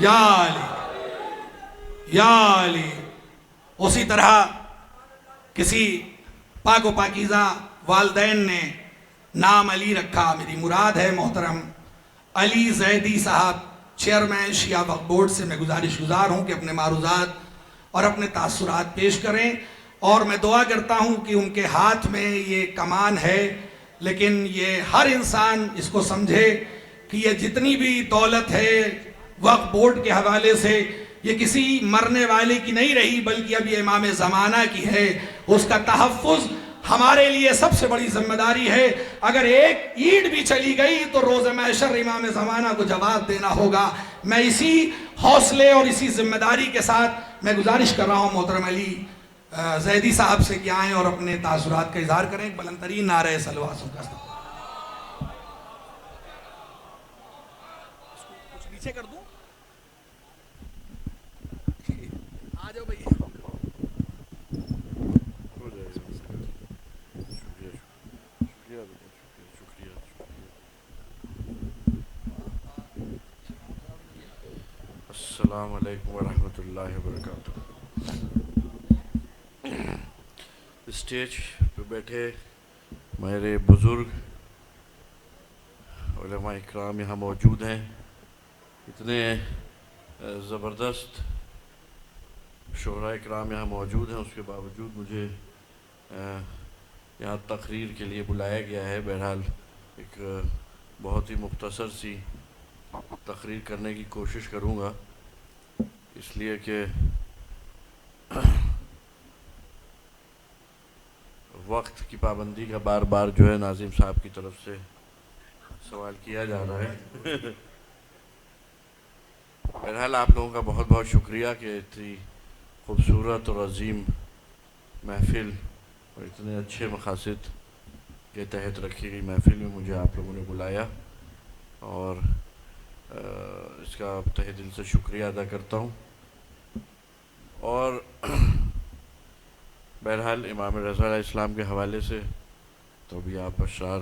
یا علی یا علی۔ اسی طرح کسی پاک و پاکیزہ والدین نے نام علی رکھا، میری مراد ہے محترم علی زیدی صاحب، چیئرمین شیعہ وقف بورڈ سے میں گزارش گزار ہوں کہ اپنے معروضات اور اپنے تاثرات پیش کریں، اور میں دعا کرتا ہوں کہ ان کے ہاتھ میں یہ کمان ہے، لیکن یہ ہر انسان اس کو سمجھے کہ یہ جتنی بھی دولت ہے وقف بورڈ کے حوالے سے یہ کسی مرنے والے کی نہیں رہی، بلکہ اب یہ امام زمانہ کی ہے۔ اس کا تحفظ ہمارے لیے سب سے بڑی ذمہ داری ہے۔ اگر ایک اینٹ بھی چلی گئی تو روز محشر امام زمانہ کو جواب دینا ہوگا۔ میں اسی حوصلے اور اسی ذمہ داری کے ساتھ میں گزارش کر رہا ہوں محترم علی زیدی صاحب سے کہ آئیں اور اپنے تاثرات کا اظہار کریں۔ ایک بلند ترین نعرہ صلوات کا کچھ نیچے کر دوں؟ آ جاؤ بھائی۔ السلام علیکم ورحمۃ اللہ وبرکاتہ۔ اسٹیج پہ بیٹھے میرے بزرگ علماء اکرام یہاں موجود ہیں، اتنے زبردست شعراء اکرام یہاں موجود ہیں، اس کے باوجود مجھے یہاں تقریر کے لیے بلایا گیا ہے۔ بہرحال ایک بہت ہی مختصر سی تقریر کرنے کی کوشش کروں گا، اس لیے کہ وقت کی پابندی کا بار بار جو ہے ناظم صاحب کی طرف سے سوال کیا جا رہا ہے۔ بہرحال آپ لوگوں کا بہت بہت شکریہ کہ اتنی خوبصورت اور عظیم محفل اور اتنے اچھے مقاصد کے تحت رکھی گئی محفل میں مجھے آپ لوگوں نے بلایا، اور اس کا تہ دل سے شکریہ ادا کرتا ہوں۔ اور بہرحال امام رضا علیہ السلام کے حوالے سے تو ابھی آپ اشعار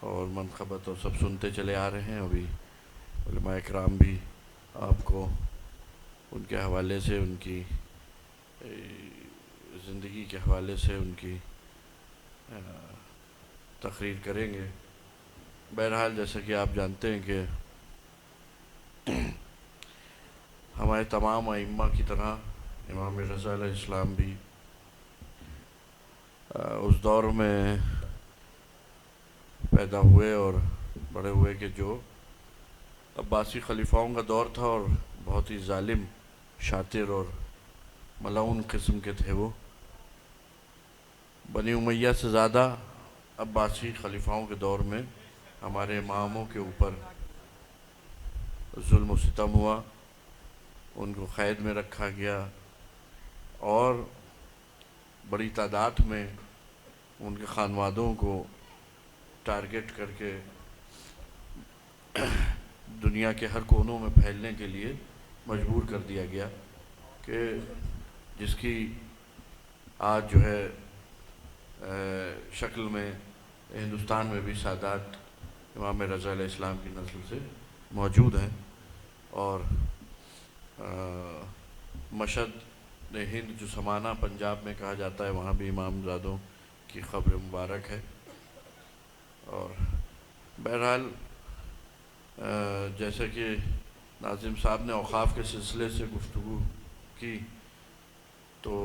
اور منقبت اور سب سنتے چلے آ رہے ہیں۔ ابھی علماء اکرام بھی آپ کو ان کے حوالے سے، ان کی زندگی کے حوالے سے ان کی تقریر کریں گے۔ بہرحال جیسا کہ آپ جانتے ہیں کہ ہمارے تمام ائمہ کی طرح امام رضا علیہ السلام بھی اس دور میں پیدا ہوئے اور بڑے ہوئے کہ جو عباسی خلیفاؤں کا دور تھا، اور بہت ہی ظالم، شاطر اور ملعون قسم کے تھے وہ۔ بنی امیہ سے زیادہ عباسی خلیفاؤں کے دور میں ہمارے اماموں کے اوپر ظلم و ستم ہوا، ان کو قید میں رکھا گیا، اور بڑی تعداد میں ان کے خانوادوں کو ٹارگٹ کر کے دنیا کے ہر کونوں میں پھیلنے کے لیے مجبور کر دیا گیا، کہ جس کی آج جو ہے شکل میں ہندوستان میں بھی سادات امام رضا علیہ السلام کی نسل سے موجود ہیں۔ اور مشہد ہند جو سمانہ پنجاب میں کہا جاتا ہے، وہاں بھی امام زادوں کی قبر مبارک ہے۔ اور بہرحال جیسے کہ ناظم صاحب نے اوقاف کے سلسلے سے گفتگو کی، تو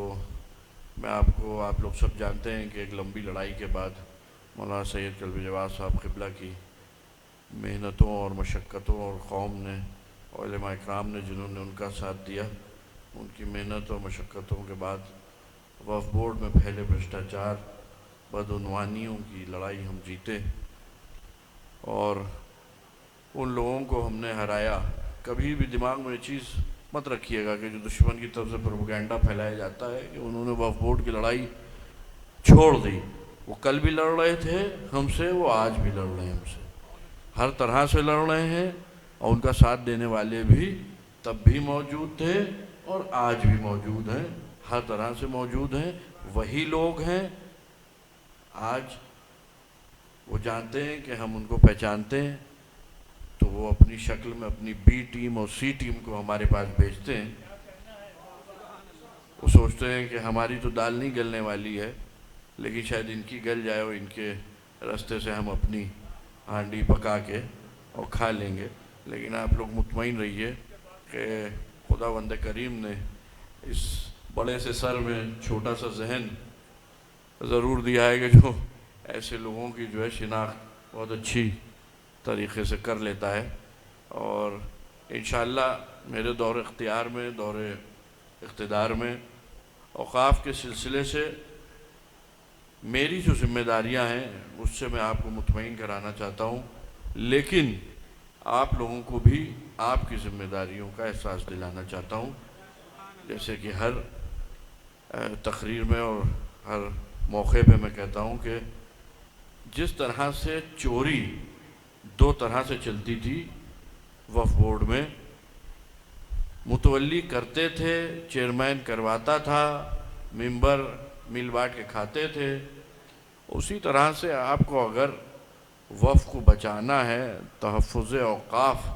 میں آپ لوگ سب جانتے ہیں کہ ایک لمبی لڑائی کے بعد مولانا سید کلب جواد صاحب قبلہ کی محنتوں اور مشقتوں، اور قوم نے، علماء اکرام نے جنہوں نے ان کا ساتھ دیا، ان کی محنت اور مشقتوں کے بعد وقف بورڈ میں پھیلے بھرشٹاچار، بدعنوانیوں کی لڑائی ہم جیتے، اور ان لوگوں کو ہم نے ہرایا۔ کبھی بھی دماغ میں یہ چیز مت رکھیے گا کہ جو دشمن کی طرف سے پروپیگنڈا پھیلایا جاتا ہے کہ انہوں نے وقف بورڈ کی لڑائی چھوڑ دی۔ وہ کل بھی لڑ رہے تھے ہم سے، وہ آج بھی لڑ رہے ہیں ہم سے، ہر طرح سے لڑ رہے ہیں، اور ان کا ساتھ دینے والے بھی تب بھی موجود تھے اور آج بھی موجود ہیں، ہر طرح سے موجود ہیں۔ وہی لوگ ہیں، آج وہ جانتے ہیں کہ ہم ان کو پہچانتے ہیں، تو وہ اپنی شکل میں اپنی بی ٹیم اور سی ٹیم کو ہمارے پاس بھیجتے ہیں. وہ سوچتے ہیں کہ ہماری تو دال نہیں گلنے والی ہے، لیکن شاید ان کی گل جائے اور ان کے راستے سے ہم اپنی ہانڈی پکا کے اور کھا لیں گے. لیکن آپ لوگ مطمئن رہیے کہ خداوند کریم نے اس بڑے سے سر میں چھوٹا سا ذہن ضرور دیا ہے کہ جو ایسے لوگوں کی جو ہے شناخت بہت اچھی طریقے سے کر لیتا ہے. اور انشاءاللہ میرے دور اختیار میں، دور اقتدار میں اوقاف کے سلسلے سے میری جو ذمہ داریاں ہیں اس سے میں آپ کو مطمئن کرانا چاہتا ہوں، لیکن آپ لوگوں کو بھی آپ کی ذمہ داریوں کا احساس دلانا چاہتا ہوں. جیسے کہ ہر تقریر میں اور ہر موقع پہ میں کہتا ہوں کہ جس طرح سے چوری دو طرح سے چلتی تھی وقف بورڈ میں، متولی کرتے تھے، چیئرمین کرواتا تھا، ممبر مل بانٹ کے کھاتے تھے، اسی طرح سے آپ کو اگر وقف کو بچانا ہے، تحفظ اوقاف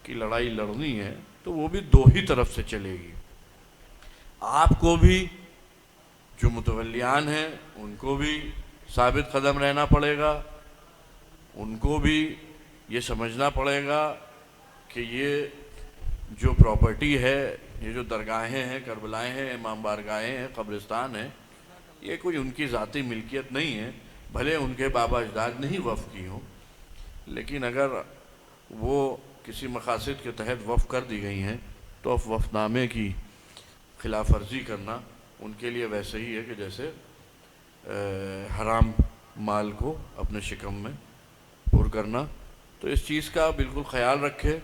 کی لڑائی لڑنی ہے تو وہ بھی دو ہی طرف سے چلے گی. آپ کو بھی جو متولیان ہیں ان کو بھی ثابت قدم رہنا پڑے گا، ان کو بھی یہ سمجھنا پڑے گا کہ یہ جو پراپرٹی ہے، یہ جو درگاہیں ہیں، کربلائیں ہیں، امام بارگاہیں ہیں، قبرستان ہیں، یہ کوئی ان کی ذاتی ملکیت نہیں ہے. بھلے ان کے بابا اجداد نے ہی وقف کی ہوں، لیکن اگر وہ کسی مقاصد کے تحت وقف کر دی گئی ہیں تو وقف نامے کی خلاف ورزی کرنا ان کے لیے ویسے ہی ہے کہ جیسے حرام مال کو اپنے شکم میں پر کرنا. تو اس چیز کا بالکل خیال رکھے،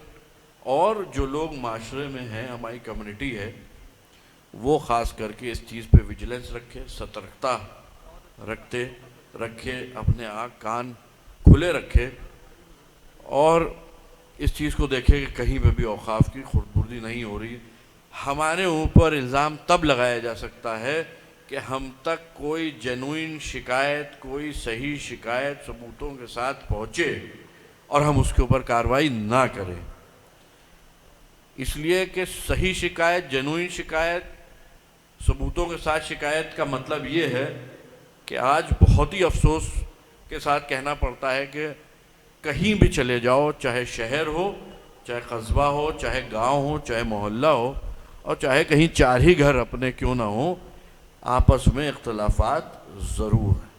اور جو لوگ معاشرے میں ہیں، ہماری کمیونٹی ہے، وہ خاص کر کے اس چیز پہ ویجیلنس رکھے، سترکتا رکھے، اپنے آنکھ کان کھلے رکھے، اور اس چیز کو دیکھے کہ کہیں پہ بھی اوقاف کی خردبردی نہیں ہو رہی. ہمارے اوپر الزام تب لگایا جا سکتا ہے کہ ہم تک کوئی جینوئن شکایت، کوئی صحیح شکایت ثبوتوں کے ساتھ پہنچے اور ہم اس کے اوپر کارروائی نہ کریں. اس لیے کہ صحیح شکایت، جینوئن شکایت، ثبوتوں کے ساتھ شکایت کا مطلب یہ ہے کہ آج بہت ہی افسوس کے ساتھ کہنا پڑتا ہے کہ کہیں بھی چلے جاؤ، چاہے شہر ہو، چاہے قصبہ ہو، چاہے گاؤں ہو، چاہے محلہ ہو، اور چاہے کہیں چار ہی گھر اپنے کیوں نہ ہوں، آپس میں اختلافات ضرور ہیں.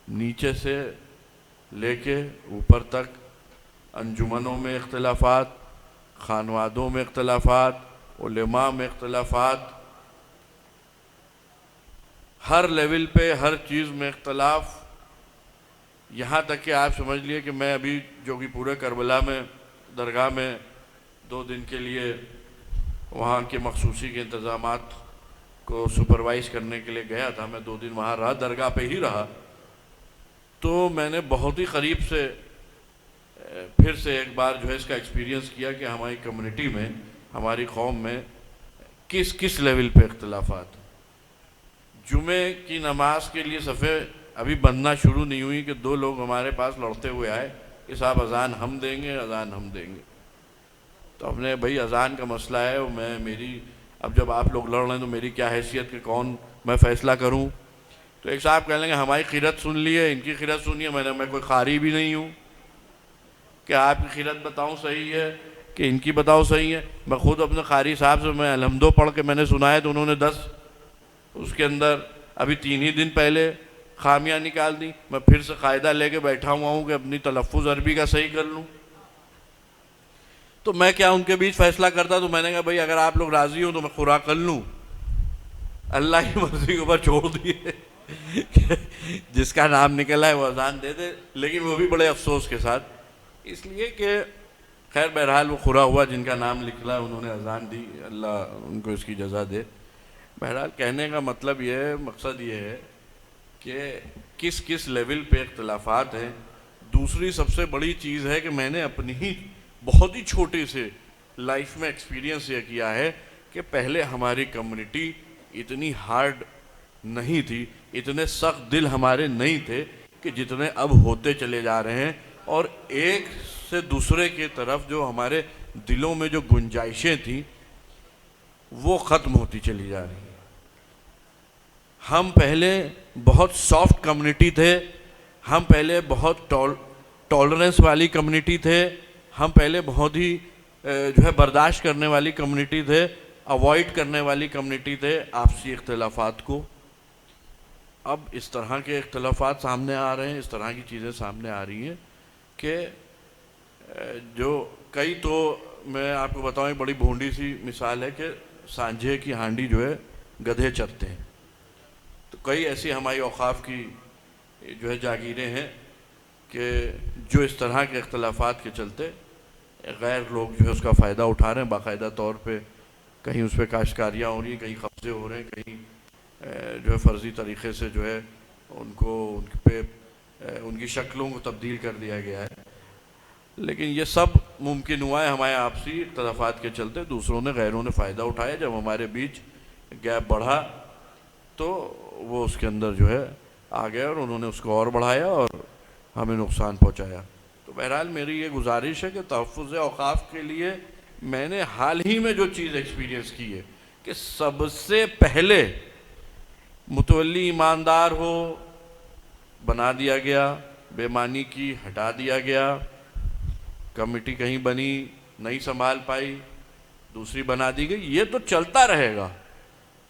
نیچے سے لے کے اوپر تک انجمنوں میں اختلافات، خانوادوں میں اختلافات، علماء میں اختلافات، ہر لیول پہ ہر چیز میں اختلاف. یہاں تک کہ آپ سمجھ لیے کہ میں ابھی جو کہ پورے کربلا میں درگاہ میں 2 دن کے لیے وہاں کے مخصوصی کے انتظامات کو سپروائز کرنے کے لیے گیا تھا، میں 2 دن وہاں رہا، درگاہ پہ ہی رہا، تو میں نے بہت ہی قریب سے پھر سے ایک بار جو ہے اس کا ایکسپیرینس کیا کہ ہماری کمیونٹی میں، ہماری قوم میں کس لیول پہ اختلافات. جمعے کی نماز کے لیے صفحے ابھی بننا شروع نہیں ہوئی کہ 2 لوگ ہمارے پاس لڑتے ہوئے آئے کہ صاحب اذان ہم دیں گے، اذان ہم دیں گے. تو ہم نے بھائی اذان کا مسئلہ ہے، اب جب آپ لوگ لڑ رہے ہیں تو میری کیا حیثیت کہ کون میں فیصلہ کروں. تو ایک صاحب کہہ لیں گے ہماری خیرت سن لیے، ان کی خیرت سنیے. میں کوئی قاری بھی نہیں ہوں کہ آپ کی خیرت بتاؤں صحیح ہے کہ ان کی بتاؤ صحیح ہے. میں خود اپنے قاری صاحب سے میں الحمدو پڑھ کے میں نے سنایا تو انہوں نے 10 اس کے اندر ابھی 3 ہی دن پہلے خامیاں نکال دی. میں پھر سے قاعدہ لے کے بیٹھا ہوا ہوں کہ اپنی تلفظ عربی کا صحیح کر لوں. تو میں کیا ان کے بیچ فیصلہ کرتا؟ تو میں نے کہا بھائی اگر آپ لوگ راضی ہوں تو میں خوراک کر لوں، اللہ کی مرضی کے اوپر چھوڑ دیے کہ جس کا نام نکلا ہے وہ اذان دے دے. لیکن وہ بھی بڑے افسوس کے ساتھ، اس لیے کہ خیر بہرحال وہ خورا ہوا جن کا نام نکلا انہوں نے اذان دی، اللہ ان کو اس کی جزا دے. بہرحال کہنے کا مطلب یہ ہے، مقصد یہ ہے کہ کس لیول پہ اختلافات ہیں. دوسری سب سے بڑی چیز ہے کہ میں نے اپنی ہی بہت ہی چھوٹے سے لائف میں ایکسپیرینس یہ کیا ہے کہ پہلے ہماری کمیونٹی اتنی ہارڈ نہیں تھی، اتنے سخت دل ہمارے نہیں تھے کہ جتنے اب ہوتے چلے جا رہے ہیں. اور ایک سے دوسرے کی طرف جو ہمارے دلوں میں جو گنجائشیں تھیں وہ ختم ہوتی چلی جا رہی ہیں۔ ہم پہلے بہت سافٹ کمیونٹی تھے، ہم پہلے بہت ٹالرنس والی کمیونٹی تھے، ہم پہلے بہت ہی جو ہے برداشت کرنے والی کمیونٹی تھے، اوائڈ کرنے والی کمیونٹی تھے آپسی اختلافات کو۔ اب اس طرح کے اختلافات سامنے آ رہے ہیں، اس طرح کی چیزیں سامنے آ رہی ہیں کہ جو کئی تو میں آپ کو بتاؤں ایک بڑی بھونڈی سی مثال ہے کہ سانجھے کی ہانڈی جو ہے گدھے چرتے ہیں۔ تو کئی ایسی ہماری اوقاف کی جو ہے جاگیریں ہیں کہ جو اس طرح کے اختلافات کے چلتے غیر لوگ جو ہے اس کا فائدہ اٹھا رہے ہیں، باقاعدہ طور پہ کہیں اس پہ کاشتکاریاں ہو رہی ہیں، کہیں قبضے ہو رہے ہیں، کہیں جو ہے فرضی طریقے سے جو ہے ان پہ ان کی شکلوں کو تبدیل کر دیا گیا ہے۔ لیکن یہ سب ممکن ہوا ہے ہمارے آپسی اختلافات کے چلتے، دوسروں نے غیروں نے فائدہ اٹھایا۔ جب ہمارے بیچ گیپ بڑھا تو وہ اس کے اندر جو ہے آ گیا اور انہوں نے اس کو اور بڑھایا اور ہمیں نقصان پہنچایا۔ تو بہرحال میری یہ گزارش ہے کہ تحفظ اوقاف کے لیے میں نے حال ہی میں جو چیز ایکسپیرینس کی ہے کہ سب سے پہلے متولی ایماندار ہو، بنا دیا گیا، بے معنی کی ہٹا دیا گیا، کمیٹی کہیں بنی نہیں سنبھال پائی، دوسری بنا دی گئی، یہ تو چلتا رہے گا،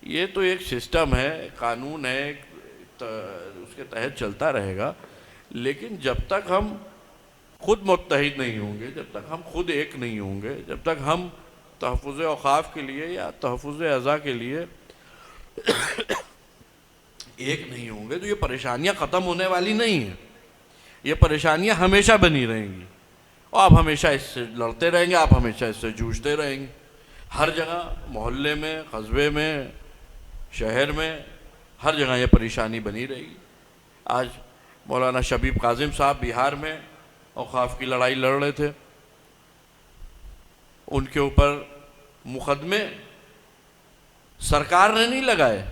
یہ تو ایک سسٹم ہے، قانون ہے، اس کے تحت چلتا رہے گا۔ لیکن جب تک ہم خود متحد نہیں ہوں گے، جب تک ہم خود ایک نہیں ہوں گے، جب تک ہم تحفظ اوقاف کے لیے یا تحفظ اعضاء کے لیے ایک نہیں ہوں گے تو یہ پریشانیاں ختم ہونے والی نہیں ہیں، یہ پریشانیاں ہمیشہ بنی رہیں گی اور آپ ہمیشہ اس سے لڑتے رہیں گے، آپ ہمیشہ اس سے جوجھتے رہیں گے۔ ہر جگہ، محلے میں، قصبے میں، شہر میں، ہر جگہ یہ پریشانی بنی رہے گی۔ آج مولانا شبیب قاسم صاحب بہار میں اوقاف کی لڑائی لڑ رہے تھے، ان کے اوپر مقدمے سرکار نے نہیں لگائے۔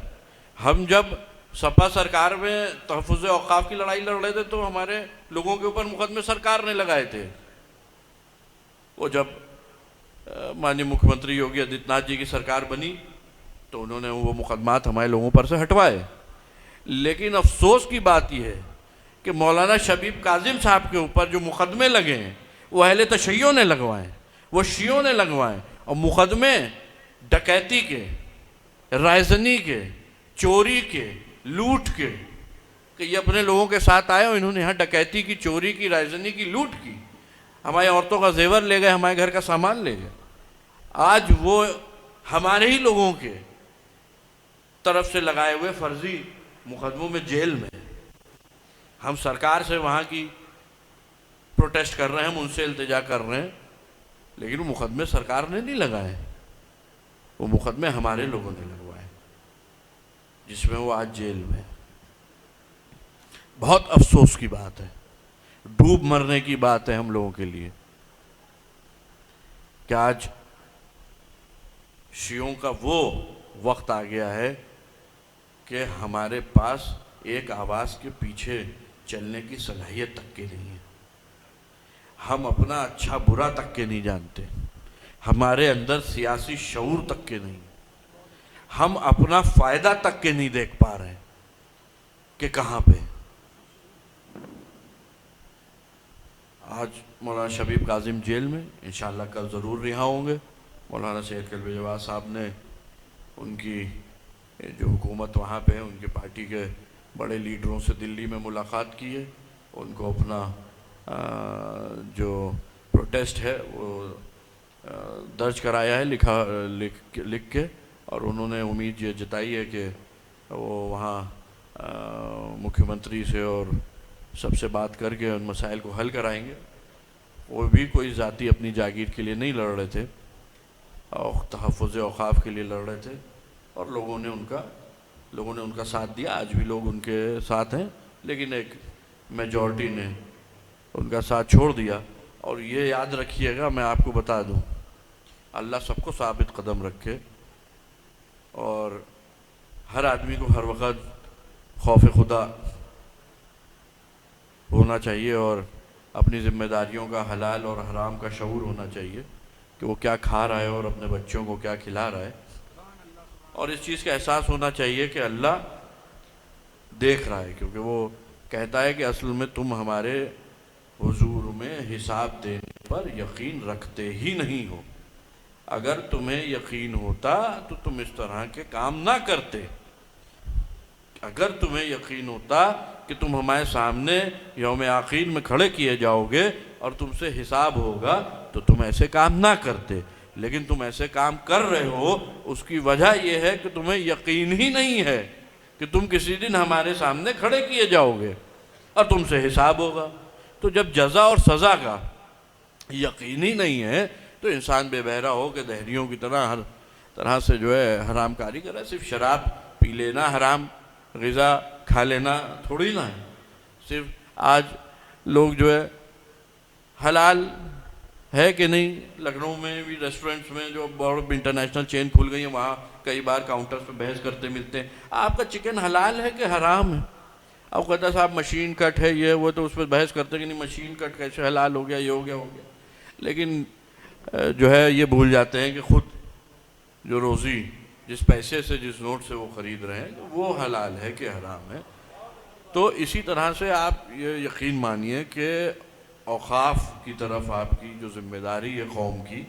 ہم جب سپا سرکار میں تحفظ اوقاف کی لڑائی لڑ رہے تھے تو ہمارے لوگوں کے اوپر مقدمے سرکار نے لگائے تھے۔ وہ جب مانیہ مکھیہ منتری یوگی آدتیہ ناتھ جی کی سرکار بنی تو انہوں نے وہ مقدمات ہمارے لوگوں پر سے ہٹوائے۔ لیکن افسوس کی بات یہ ہے کہ مولانا شبیب قاسم صاحب کے اوپر جو مقدمے لگے ہیں وہ اہل تشیع نے لگوائے، وہ شیعوں نے لگوائے، اور مقدمے ڈکیتی کے، رائزنی کے، چوری کے، لوٹ کے، کہ یہ اپنے لوگوں کے ساتھ آئے اور انہوں نے یہاں ڈکیتی کی، چوری کی، رائزنی کی، لوٹ کی، ہماری عورتوں کا زیور لے گئے، ہمارے گھر کا سامان لے گئے۔ آج وہ ہمارے ہی لوگوں کے طرف سے لگائے ہوئے فرضی مقدموں میں جیل میں۔ ہم سرکار سے وہاں کی پروٹیسٹ کر رہے ہیں، ہم ان سے التجا کر رہے ہیں، لیکن وہ مقدمے سرکار نے نہیں لگائے، وہ مقدمے ہمارے لوگوں نے لگوائے، جس میں وہ آج جیل میں۔ بہت افسوس کی بات ہے، ڈوب مرنے کی بات ہے ہم لوگوں کے لیے کہ آج شیعوں کا وہ وقت آ گیا ہے کہ ہمارے پاس ایک آواز کے پیچھے چلنے کی صلاحیت تک کے نہیں ہے، ہم اپنا اچھا برا تک کے نہیں جانتے، ہمارے اندر سیاسی شعور تک کے نہیں، ہم اپنا فائدہ تک کے نہیں دیکھ پا رہے کہ کہاں پہ۔ آج مولانا شبیب قاسم جیل میں، انشاءاللہ کل ضرور رہا ہوں گے۔ مولانا سید قلب جواد صاحب نے ان کی جو حکومت وہاں پہ ہے، ان کی پارٹی کے بڑے لیڈروں سے دلی میں ملاقات کی ہے، ان کو اپنا جو پروٹیسٹ ہے وہ درج کرایا ہے لکھ کے، اور انہوں نے امید یہ جتائی ہے کہ وہ وہاں مکھیہ منتری سے اور سب سے بات کر کے ان مسائل کو حل کرائیں گے۔ وہ بھی کوئی ذاتی اپنی جاگیر کے لیے نہیں لڑ رہے تھے، اور تحفظ اوقاف کے لیے لڑ رہے تھے، اور لوگوں نے ان کا ساتھ دیا، آج بھی لوگ ان کے ساتھ ہیں، لیکن ایک میجورٹی نے ان کا ساتھ چھوڑ دیا۔ اور یہ یاد رکھیے گا، میں آپ کو بتا دوں، اللہ سب کو ثابت قدم رکھے، اور ہر آدمی کو ہر وقت خوف خدا ہونا چاہیے، اور اپنی ذمہ داریوں کا، حلال اور حرام کا شعور ہونا چاہیے کہ وہ کیا کھا رہا ہے اور اپنے بچوں کو کیا کھلا رہا ہے، اور اس چیز کا احساس ہونا چاہیے کہ اللہ دیکھ رہا ہے، کیونکہ وہ کہتا ہے کہ اصل میں تم ہمارے حضور میں حساب دینے پر یقین رکھتے ہی نہیں ہو، اگر تمہیں یقین ہوتا تو تم اس طرح کے کام نہ کرتے، اگر تمہیں یقین ہوتا کہ تم ہمارے سامنے یوم آخر میں کھڑے کیے جاؤ گے اور تم سے حساب ہوگا تو تم ایسے کام نہ کرتے، لیکن تم ایسے کام کر رہے ہو، اس کی وجہ یہ ہے کہ تمہیں یقین ہی نہیں ہے کہ تم کسی دن ہمارے سامنے کھڑے کیے جاؤ گے اور تم سے حساب ہوگا۔ تو جب جزا اور سزا کا یقین ہی نہیں ہے تو انسان بے بہرا ہو کہ دہریوں کی طرح ہر طرح سے جو ہے حرام کاری کرے۔ صرف شراب پی لینا حرام غذا کھا لینا تھوڑی نہ ہے، صرف آج لوگ جو ہے حلال ہے کہ نہیں، لکھنؤ میں بھی ریسٹورنٹس میں جو بہت انٹرنیشنل چین کھل گئی ہیں وہاں کئی بار کاؤنٹرز پہ بحث کرتے ملتے ہیں، آپ کا چکن حلال ہے کہ حرام ہے؟ اب کہتا صاحب مشین کٹ ہے یہ وہ، تو اس پہ بحث کرتے کہ نہیں مشین کٹ کیسے حلال ہو گیا، یہ ہو گیا لیکن جو ہے یہ بھول جاتے ہیں کہ خود جو روزی جس پیسے سے جس نوٹ سے وہ خرید رہے ہیں وہ حلال ہے کہ حرام ہے۔ تو اسی طرح سے آپ یہ یقین مانیے کہ اوقاف کی طرف آپ کی جو ذمہ داری ہے قوم کی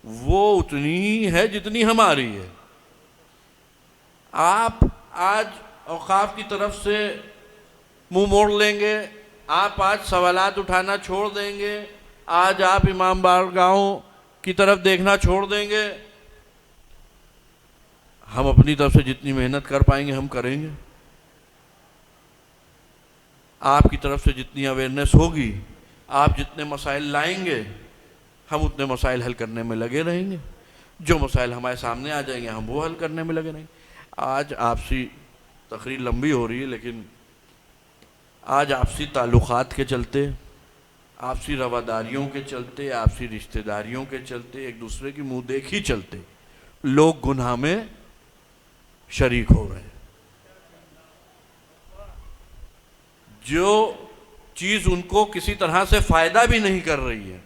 وہ اتنی ہی ہے جتنی ہماری ہے۔ آپ آج اوقاف کی طرف سے منہ موڑ لیں گے، آپ آج سوالات اٹھانا چھوڑ دیں گے، آج آپ امام بارگاہوں کی طرف دیکھنا چھوڑ دیں گے، ہم اپنی طرف سے جتنی محنت کر پائیں گے ہم کریں گے، آپ کی طرف سے جتنی اویئرنیس ہوگی، آپ جتنے مسائل لائیں گے ہم اتنے مسائل حل کرنے میں لگے رہیں گے، جو مسائل ہمارے سامنے آ جائیں گے ہم وہ حل کرنے میں لگے رہیں گے۔ آج آپسی تقریر لمبی ہو رہی ہے لیکن آج آپسی تعلقات کے چلتے، آپسی رواداریوں کے چلتے، آپسی رشتہ داریوں کے چلتے، ایک دوسرے کی منہ دیکھی چلتے لوگ گناہ میں شریک ہو رہے ہیں۔ جو چیز ان کو کسی طرح سے فائدہ بھی نہیں کر رہی ہے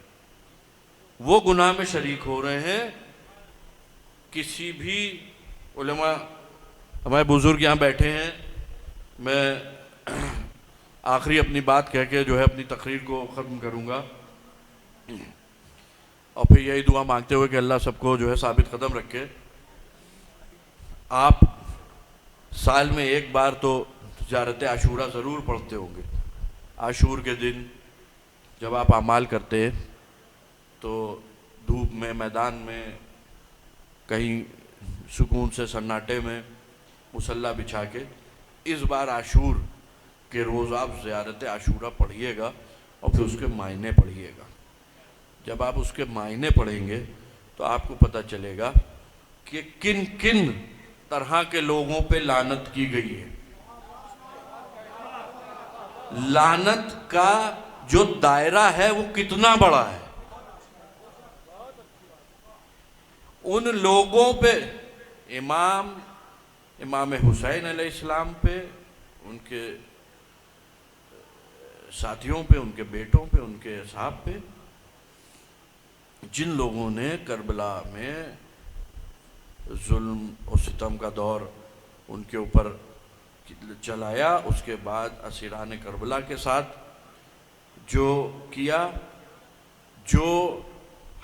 وہ گناہ میں شریک ہو رہے ہیں۔ کسی بھی علماء ہمارے بزرگ یہاں بیٹھے ہیں، میں آخری اپنی بات کہہ کے جو ہے اپنی تقریر کو ختم کروں گا اور پھر یہی دعا مانگتے ہوئے کہ اللہ سب کو جو ہے ثابت قدم رکھے۔ آپ سال میں ایک بار تو تجارت عاشورہ ضرور پڑھتے ہوں گے۔ عاشور کے دن جب آپ اعمال کرتے تو دھوپ میں، میدان میں، کہیں سکون سے سناٹے میں مصلی بچھا کے اس بار عاشور کے روز آپ زیارت عاشورہ پڑھیے گا اور پھر اس کے معنی پڑھیے گا۔ جب آپ اس کے معنی پڑھیں گے تو آپ کو پتہ چلے گا کہ کن کن طرح کے لوگوں پہ لعنت کی گئی ہے۔ لعنت کا جو دائرہ ہے وہ کتنا بڑا ہے۔ ان لوگوں پہ امام حسین علیہ السلام پہ، ان کے ساتھیوں پہ، ان کے بیٹوں پہ، ان کے اصحاب پہ، جن لوگوں نے کربلا میں ظلم و ستم کا دور ان کے اوپر چلایا، اس کے بعد اسیران کربلا کے ساتھ جو کیا، جو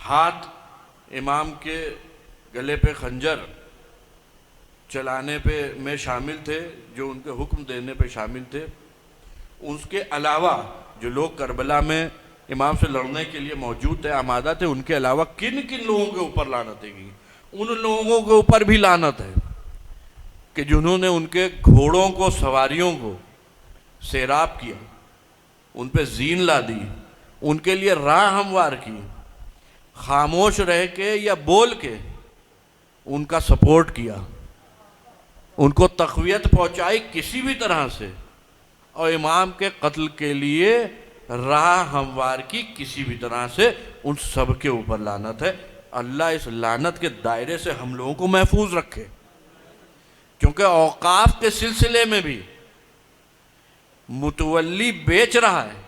ہاتھ امام کے گلے پہ خنجر چلانے پہ میں شامل تھے، جو ان کے حکم دینے پہ شامل تھے، اس کے علاوہ جو لوگ کربلا میں امام سے لڑنے کے لیے موجود تھے، آمادہ تھے، ان کے علاوہ کن کن لوگوں کے اوپر لعنتیں گئیں۔ ان لوگوں کے اوپر بھی لعنت ہے کہ جنہوں نے ان کے گھوڑوں کو، سواریوں کو سیراب کیا، ان پہ زین لا دی، ان کے لیے راہ ہموار کی، خاموش رہ کے یا بول کے ان کا سپورٹ کیا، ان کو تقویت پہنچائی کسی بھی طرح سے، اور امام کے قتل کے لیے راہ ہموار کی کسی بھی طرح سے، ان سب کے اوپر لعنت ہے۔ اللہ اس لعنت کے دائرے سے ہم لوگوں کو محفوظ رکھے، کیونکہ اوقاف کے سلسلے میں بھی متولی بیچ رہا ہے،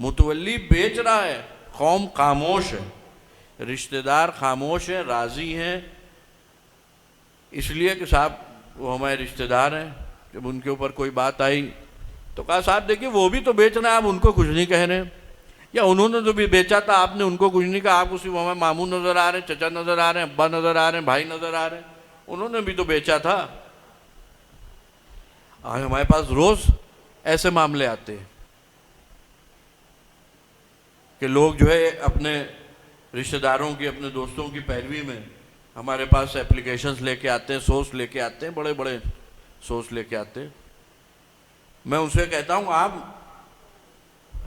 متولی بیچ رہا ہے، قوم خاموش ہے، رشتہ دار خاموش ہیں، راضی ہیں، اس لیے کہ صاحب وہ ہمارے رشتہ دار ہیں. جب ان کے اوپر کوئی بات آئی تو کہا صاحب دیکھیے وہ بھی تو بیچ رہے ہیں، آپ ان کو کچھ نہیں کہہ رہے ہیں، یا انہوں نے تو بھی بیچا تھا، آپ نے ان کو کچھ نہیں کہا، آپ کو صرف ہمیں ماموں نظر آ رہے ہیں، چچا نظر آ رہے ہیں، ابا نظر آ رہے ہیں، بھائی نظر آ رہے ہیں، انہوں نے بھی تو بیچا تھا. آج ہمارے پاس روز ایسے معاملے آتے ہیں کہ لوگ جو ہے اپنے رشتہ داروں کی، اپنے دوستوں کی پیروی میں ہمارے پاس اپلیکیشنز لے کے آتے ہیں، سورس لے کے آتے ہیں، بڑے بڑے سورس لے کے آتے ہیں. میں ان سے کہتا ہوں آپ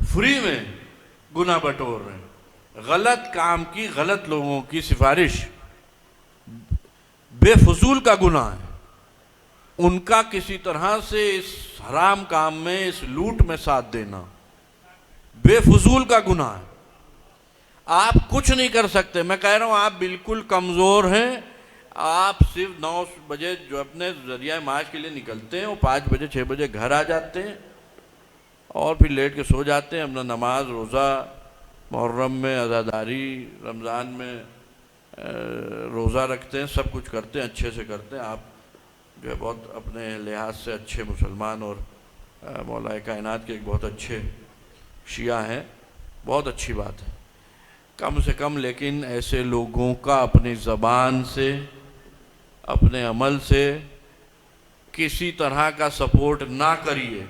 فری میں گناہ بٹور رہے ہیں، غلط کام کی، غلط لوگوں کی سفارش بے فضول کا گناہ ہے، ان کا کسی طرح سے اس حرام کام میں، اس لوٹ میں ساتھ دینا بے فضول کا گناہ ہے. آپ کچھ نہیں کر سکتے، میں کہہ رہا ہوں آپ بالکل کمزور ہیں. آپ صرف 9 بجے جو اپنے ذریعہ معاش کے لیے نکلتے ہیں، وہ 5 بجے 6 بجے گھر آ جاتے ہیں اور پھر لیٹ کے سو جاتے ہیں. اپنا نماز روزہ، محرم میں عزاداری، رمضان میں روزہ رکھتے ہیں، سب کچھ کرتے ہیں، اچھے سے کرتے ہیں. آپ جو ہے بہت اپنے لحاظ سے اچھے مسلمان اور مولا کائنات کے ایک بہت اچھے شیعہ ہیں، بہت اچھی بات ہے. کم سے کم لیکن ایسے لوگوں کا اپنی زبان سے، اپنے عمل سے کسی طرح کا سپورٹ نہ کریے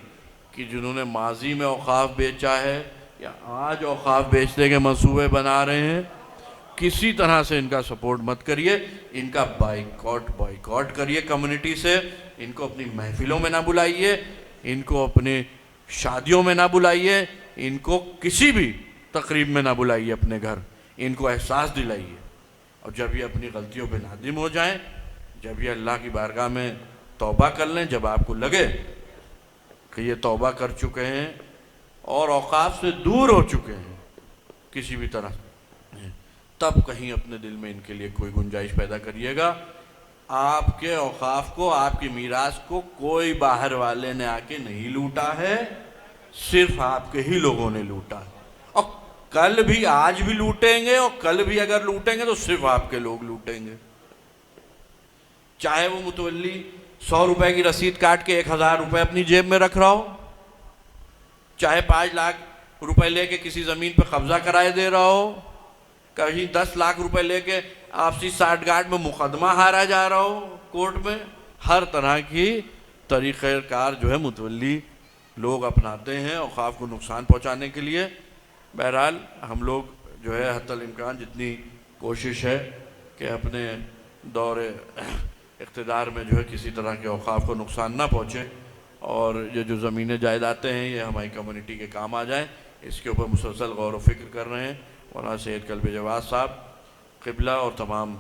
کہ جنہوں نے ماضی میں اوقاف بیچا ہے یا آج اوقاف بیچنے کے منصوبے بنا رہے ہیں، کسی طرح سے ان کا سپورٹ مت کریے. ان کا بائیکاٹ کریے کمیونٹی سے. ان کو اپنی محفلوں میں نہ بلائیے، ان کو اپنی شادیوں میں نہ بلائیے، ان کو کسی بھی تقریب میں نہ بلائیے اپنے گھر. ان کو احساس دلائیے، اور جب یہ اپنی غلطیوں پہ نادم ہو جائیں، جب یہ اللہ کی بارگاہ میں توبہ کر لیں، جب آپ کو لگے کہ یہ توبہ کر چکے ہیں اور اوقاف سے دور ہو چکے ہیں کسی بھی طرح، تب کہیں اپنے دل میں ان کے لیے کوئی گنجائش پیدا کریے گا. آپ کے اوقاف کو، آپ کی میراث کو کوئی باہر والے نے آ کے نہیں لوٹا ہے، صرف آپ کے ہی لوگوں نے لوٹا ہے. اور کل بھی، آج بھی لوٹیں گے، اور کل بھی اگر لوٹیں گے تو صرف آپ کے لوگ لوٹیں گے. چاہے وہ متولی 100 روپے کی رسید کاٹ کے 1000 روپے اپنی جیب میں رکھ رہا ہو، چاہے 5 لاکھ روپے لے کے کسی زمین پہ قبضہ کرائے دے رہا ہو، کہیں 10 لاکھ روپے لے کے آپسی ساٹھ گاٹھ میں مقدمہ ہارا جا رہا ہو کورٹ میں. ہر طرح کی طریقہ کار جو ہے متولی لوگ اپناتے ہیں اوقاف کو نقصان پہنچانے کے لیے. بہرحال ہم لوگ جو ہے حتی الامکان جتنی کوشش ہے کہ اپنے دور اقتدار میں جو ہے کسی طرح کے اوقاف کو نقصان نہ پہنچے، اور یہ جو زمینیں جائیدادیں ہیں یہ ہماری کمیونٹی کے کام آ جائیں، اس کے اوپر مسلسل غور و فکر کر رہے ہیں. مولانا سید قلب جواد صاحب قبلہ اور تمام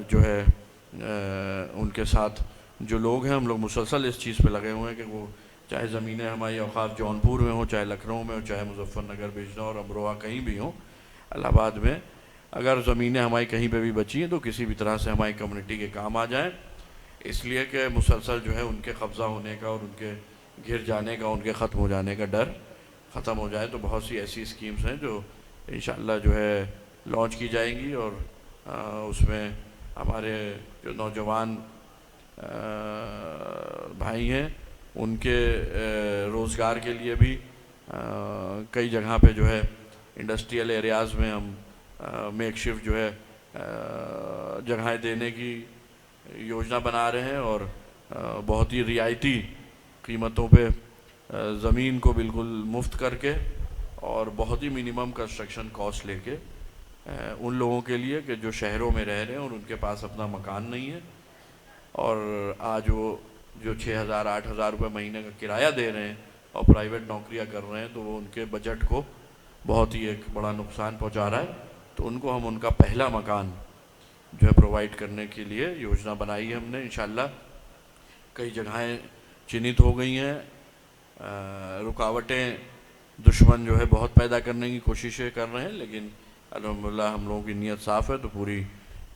جو ہے ان کے ساتھ جو لوگ ہیں، ہم لوگ مسلسل اس چیز پہ لگے ہوئے ہیں کہ وہ چاہے زمینیں ہماری اوقاف جونپور میں ہوں، چاہے لکھنؤ میں ہوں، چاہے مظفر نگر، بجنور، امروہہ کہیں بھی ہوں، الہ آباد میں، اگر زمینیں ہماری کہیں پہ بھی بچی ہیں تو کسی بھی طرح سے ہماری کمیونٹی کے کام آ جائیں. اس لیے کہ مسلسل جو ہے ان کے قبضہ ہونے کا اور ان کے گر جانے کا، ان کے ختم ہو جانے کا ڈر ختم ہو جائے. تو بہت سی ایسی اسکیمز ہیں جو انشاءاللہ جو ہے لانچ کی جائیں گی، اور اس میں ہمارے جو نوجوان بھائی ہیں ان کے روزگار کے لیے بھی کئی جگہ پہ جو ہے انڈسٹریل ایریاز میں ہم میک شفٹ جو ہے جگہیں دینے کی یوجنا بنا رہے ہیں، اور بہت ہی رعایتی قیمتوں پہ زمین کو بالکل مفت کر کے اور بہت ہی منیمم کنسٹرکشن کاسٹ لے کے ان لوگوں کے لیے کہ جو شہروں میں رہ رہے ہیں اور ان کے پاس اپنا مکان نہیں ہے، اور آج وہ جو 6000 8000 روپے مہینے کا کرایہ دے رہے ہیں اور پرائیویٹ نوکریاں کر رہے ہیں، تو وہ ان کے بجٹ کو بہت ہی ایک بڑا نقصان پہنچا رہا ہے. تو ان کو ہم ان کا پہلا مکان جو ہے پرووائڈ کرنے کے لیے یوجنا بنائی ہے ہم نے. انشاءاللہ کئی جگہیں چنت ہو گئی ہیں، رکاوٹیں دشمن جو ہے بہت پیدا کرنے کی کوششیں کر رہے ہیں، لیکن الحمدللہ ہم لوگوں کی نیت صاف ہے، تو پوری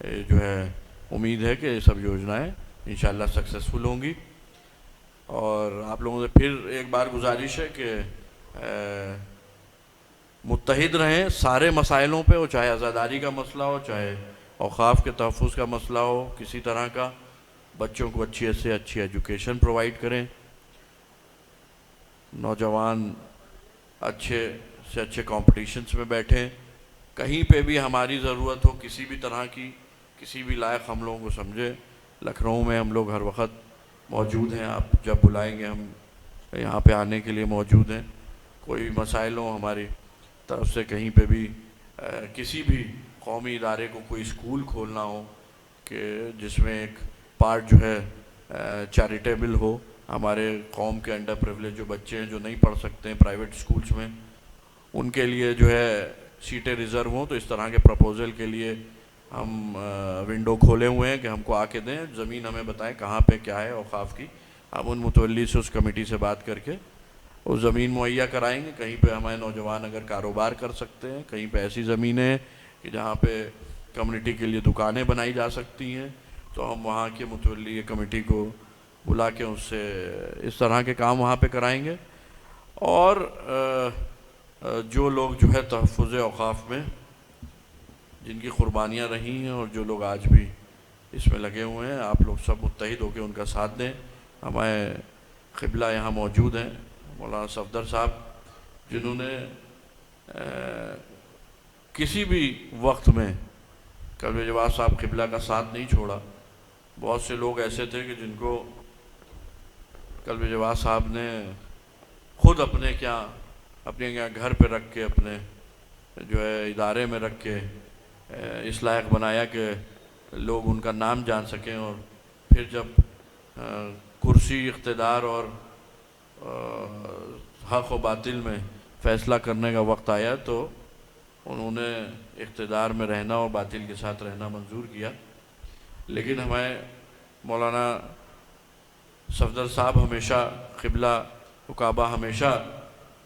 جو ہے امید ہے کہ یہ سب یوجنائیں انشاءاللہ سکسیسفل ہوں گی. اور آپ لوگوں سے پھر ایک بار گزارش ہے کہ متحد رہیں سارے مسائلوں پہ، وہ چاہے عزاداری کا مسئلہ ہو، چاہے اوقاف کے تحفظ کا مسئلہ ہو، کسی طرح کا، بچوں کو اچھی سے اچھی ایجوکیشن پرووائڈ کریں، نوجوان اچھے سے اچھے کمپٹیشنز میں بیٹھیں، کہیں پہ بھی ہماری ضرورت ہو کسی بھی طرح کی، کسی بھی لائق ہم لوگوں کو سمجھے، لکھنؤ میں ہم لوگ ہر وقت موجود ہیں، آپ جب بلائیں گے ہم یہاں پہ آنے کے لیے موجود ہیں، کوئی بھی مسائل ہوں ہماری طرف سے، کہیں پہ بھی کسی بھی قومی ادارے کو کوئی اسکول کھولنا ہو کہ جس میں ایک پارٹ جو ہے چیریٹیبل ہو، ہمارے قوم کے انڈر پریولیج جو بچے ہیں جو نہیں پڑھ سکتے ہیں پرائیویٹ اسکولس میں، ان کے لیے جو ہے سیٹیں ریزرو ہوں، تو اس طرح کے پرپوزل کے لیے ہم ونڈو کھولے ہوئے ہیں کہ ہم کو آ کے دیں، زمین ہمیں بتائیں کہاں پہ کیا ہے اوقاف کی، ہم ان متولی سے اس کمیٹی سے بات کر کے وہ زمین مہیا کرائیں گے، کہیں پہ ہمارے نوجوان اگر کاروبار کر سکتے ہیں، کہیں پہ ایسی زمینیں ہیں کہ جہاں پہ کمیونٹی کے لیے دکانیں بنائی جا سکتی ہیں، تو ہم وہاں کے متولی کمیٹی کو بلا کے اس سے اس طرح کے کام وہاں پہ کرائیں گے۔ اور جو لوگ جو ہے تحفظ اوقاف میں جن کی قربانیاں رہی ہیں اور جو لوگ آج بھی اس میں لگے ہوئے ہیں، آپ لوگ سب متحد ہو کے ان کا ساتھ دیں۔ ہمارے قبلہ یہاں موجود ہیں مولانا صفدر صاحب، جنہوں نے کسی بھی وقت میں قلب جواد صاحب قبلہ کا ساتھ نہیں چھوڑا۔ بہت سے لوگ ایسے تھے کہ جن کو قلب جواد صاحب نے خود اپنے گھر پہ رکھ کے، اپنے جو ہے ادارے میں رکھ کے اس لائق بنایا کہ لوگ ان کا نام جان سکیں، اور پھر جب کرسی اقتدار اور حق و باطل میں فیصلہ کرنے کا وقت آیا تو انہوں نے اقتدار میں رہنا اور باطل کے ساتھ رہنا منظور کیا۔ لیکن ہمیں مولانا صفدر صاحب ہمیشہ قبلہ و کعبہ ہمیشہ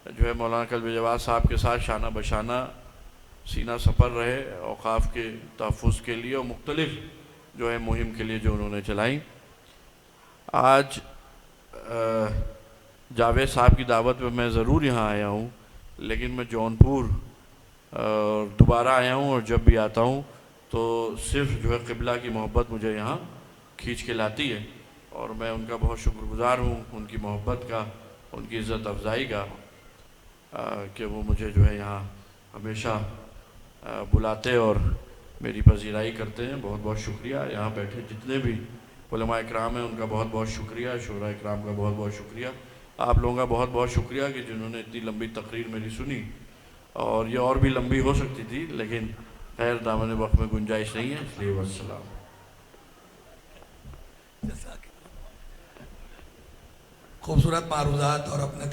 جو ہے مولانا قلب جواد صاحب کے ساتھ شانہ بشانہ سینہ سپر رہے اوقاف کے تحفظ کے لیے، اور مختلف جو ہے مہم کے لیے جو انہوں نے چلائیں۔ آج جاوید صاحب کی دعوت پہ میں ضرور یہاں آیا ہوں، لیکن میں جونپور دوبارہ آیا ہوں، اور جب بھی آتا ہوں تو صرف جو ہے قبلہ کی محبت مجھے یہاں کھینچ کے لاتی ہے، اور میں ان کا بہت شکر گزار ہوں، ان کی محبت کا، ان کی عزت افزائی کا، کہ وہ مجھے جو ہے یہاں ہمیشہ بلاتے اور میری پذیرائی کرتے ہیں۔ بہت بہت شکریہ۔ یہاں بیٹھے جتنے بھی علماء اکرام ہیں ان کا بہت بہت شکریہ، شورا اکرام کا بہت بہت شکریہ، آپ لوگوں کا بہت بہت شکریہ کہ جنہوں نے اتنی لمبی تقریر میری سنی، اور یہ اور بھی لمبی ہو سکتی تھی لیکن خیر دامن وقت میں گنجائش نہیں ہے، اس لیے والسلام۔ خوبصورت معروضات اور اپنے